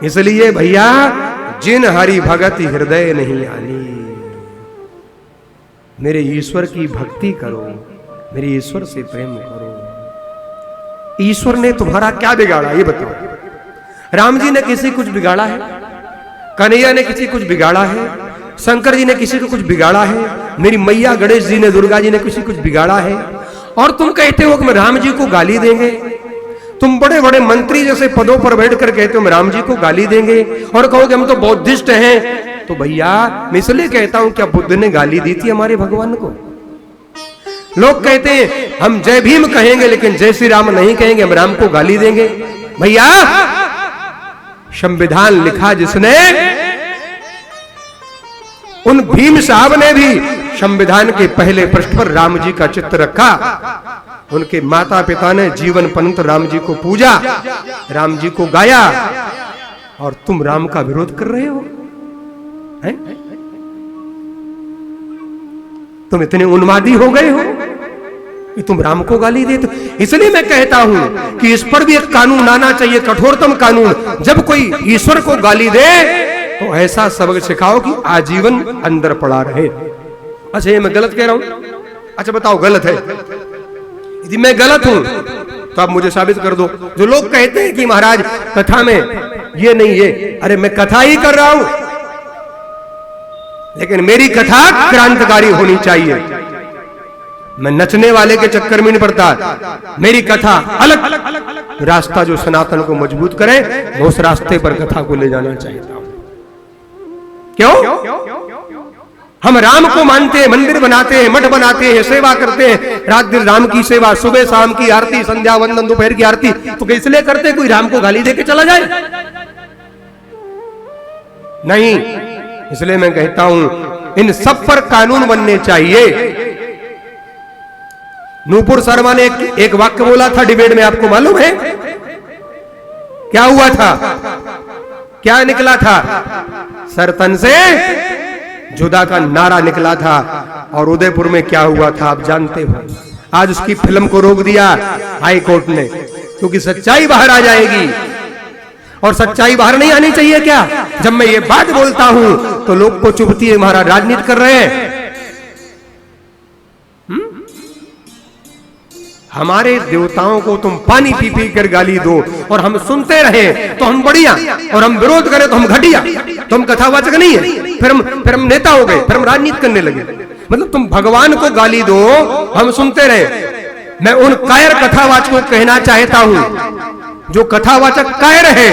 इसलिए भैया जिन हरि भगति हृदय नहीं आनी, मेरे ईश्वर की भक्ति करो, मेरे ईश्वर से प्रेम करो। ईश्वर ने तुम्हारा क्या बिगाड़ा ये बताओ? राम जी ने किसी कुछ बिगाड़ा है? कन्हैया ने किसी कुछ बिगाड़ा है? शंकर जी ने किसी को कुछ बिगाड़ा है? मेरी मैया गणेश जी ने, दुर्गा जी ने किसी कुछ बिगाड़ा है? और तुम कहते हो कि हम राम जी को गाली देंगे। तुम बड़े बड़े मंत्री जैसे पदों पर बैठकर कहते हो हम राम जी को गाली देंगे और कहोगे हम तो बौद्धिस्ट हैं। तो भैया मैं इसलिए कहता हूं, क्या बुद्ध ने गाली दी थी हमारे भगवान को? लोग कहते हैं हम जय भीम कहेंगे लेकिन जय श्री राम नहीं कहेंगे, हम राम को गाली देंगे। भैया संविधान लिखा जिसने, उन भीम साहब ने भी संविधान के पहले पृष्ठ पर राम जी का चित्र रखा। उनके माता पिता ने जीवन पर्यंत राम जी को पूजा, राम जी को गाया, और तुम राम का विरोध कर रहे हो? हैं? तुम इतने उन्मादी हो गए हो कि तुम राम को गाली देते हो। इसलिए मैं कहता हूं कि इस पर भी एक कानून आना चाहिए, कठोरतम कानून। जब कोई ईश्वर को गाली दे तो ऐसा सबक सिखाओ कि आजीवन अंदर पड़ा रहे। अच्छा ये मैं गलत कह रहा हूं? अच्छा बताओ गलत है? यदि मैं गलत हूं तो आप मुझे साबित कर दो। जो लोग कहते हैं कि महाराज कथा में ये नहीं है, अरे मैं कथा ही कर रहा हूं, लेकिन मेरी कथा क्रांतिकारी होनी चाहिए। मैं नचने वाले के चक्कर में नहीं पड़ता। मेरी कथा अलग रास्ता जो सनातन को मजबूत करे, मैं उस रास्ते पर कथा को ले जाना चाहता हूं। क्यों? हम राम को मानते हैं, मंदिर बनाते हैं, मठ बनाते हैं, सेवा करते हैं, रात दिन राम की सेवा, सुबह शाम की आरती, संध्या वंदन, दोपहर की आरती। तो इसलिए करते कोई राम को गाली देके चला जाए? नहीं। इसलिए मैं कहता हूं इन सब पर कानून बनने चाहिए। नूपुर शर्मा ने एक वाक्य बोला था डिबेट में, आपको मालूम है क्या हुआ था? क्या निकला था? सर तन से जुदा का नारा निकला था। और उदयपुर में क्या हुआ था आप जानते हो? आज उसकी फिल्म को रोक दिया हाई कोर्ट ने, क्योंकि सच्चाई बाहर आ जाएगी। और सच्चाई बाहर नहीं आनी चाहिए क्या? जब मैं ये बात बोलता हूं तो लोग को चुभती है, महाराज राजनीति कर रहे हैं। हमारे देवताओं को तुम पानी पी पी कर गाली दो और हम सुनते रहे तो हम बढ़िया, और हम विरोध करें तो हम घटिया। तुम कथावाचक नहीं है, फिर हम नेता हो गए, फिर हम राजनीति करने लगे। मतलब तुम भगवान को गाली दो, हम सुनते रहे। मैं उन कायर कथावाचकों को कहना चाहता हूं जो कथावाचक कायर है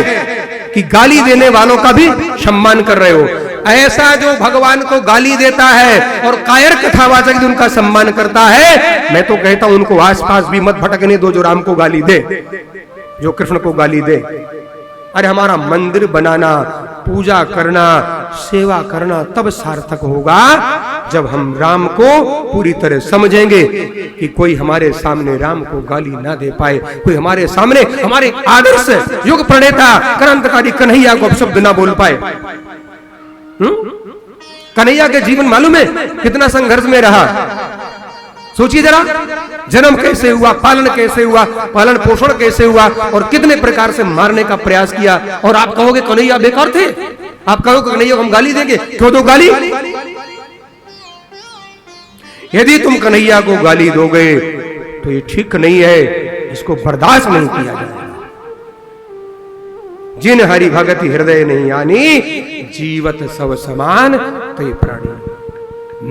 कि गाली देने वालों का भी सम्मान कर रहे हो। ऐसा जो भगवान को गाली देता है और कायर कथावाचक उनका सम्मान करता है, मैं तो कहता हूं उनको आसपास भी मत भटकने दो जो राम को गाली दे, जो कृष्ण को गाली दे। अरे हमारा मंदिर बनाना, पूजा करना, सेवा करना तब सार्थक होगा जब हम राम को पूरी तरह समझेंगे कि कोई हमारे सामने राम को गाली ना दे पाए, कोई हमारे सामने हमारे आदर्श युग प्रणेता क्रांतिकारी कन्हैया को अपशब्द ना बोल पाए। कन्हैया के जीवन मालूम है कितना संघर्ष में रहा? सोचिए जरा, जन्म कैसे हुआ, पालन कैसे हुआ, पालन पोषण कैसे हुआ, और कितने प्रकार से मारने का प्रयास किया। और आप कहोगे कन्हैया बेकार थे? आप कहोगे कन्हैया को हम गाली देंगे? क्यों दो गाली? यदि तुम कन्हैया को गाली दोगे तो ये ठीक नहीं है, इसको बर्दाश्त नहीं किया जाएगा। जिन हरि भगति हृदय नहीं आनी, जीवत सब समान ते प्राणी।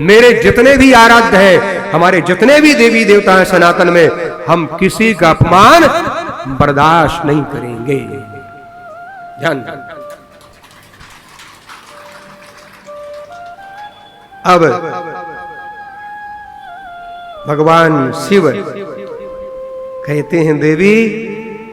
मेरे जितने भी आराध्य हैं, हमारे जितने भी देवी देवता हैं सनातन में, हम किसी का अपमान बर्दाश्त नहीं करेंगे। ध्यान। अब भगवान शिव कहते हैं देवी